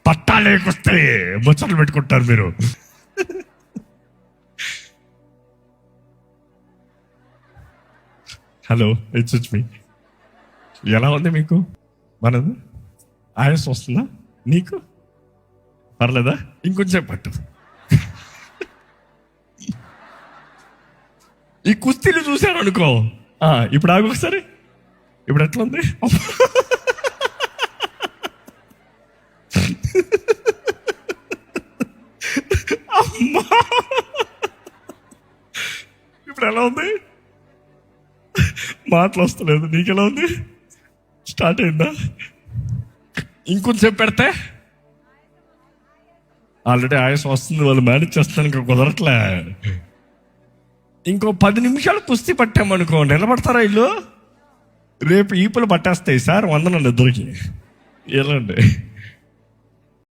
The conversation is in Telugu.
పట్టాలేకొస్తే ముచ్చట్లు పెట్టుకుంటారు మీరు. Hello, it's me. ఎలా ఉంది మీకు? మనది ఆయాసం వస్తుందా? నీకు పర్లేదా? ఇంకొంచెం పట్టు. ఈ కుస్తీలు చూశాను అనుకో. ఇప్పుడు ఆగు ఒకసారి. ఇప్పుడు ఎట్లా ఉంది? అమ్మా, ఇప్పుడు ఎలా ఉంది? మాటలు వస్తలేదు. నీకెలా ఉంది? స్టార్ట్ అయిందా? ఇంకొంచెం పెడితే ఆల్రెడీ ఆయాసం వస్తుంది. వాళ్ళు మేనేజ్ చేస్తాను, ఇంకా కుదరట్లే. ఇంకో 10 నిమిషాలు కుస్తీ పట్టామనుకో, నిలబడతారా ఇల్లు? రేపు ఈపులు పట్టేస్తాయి సార్. వందనండి ఇద్దరికి. ఎలాండి?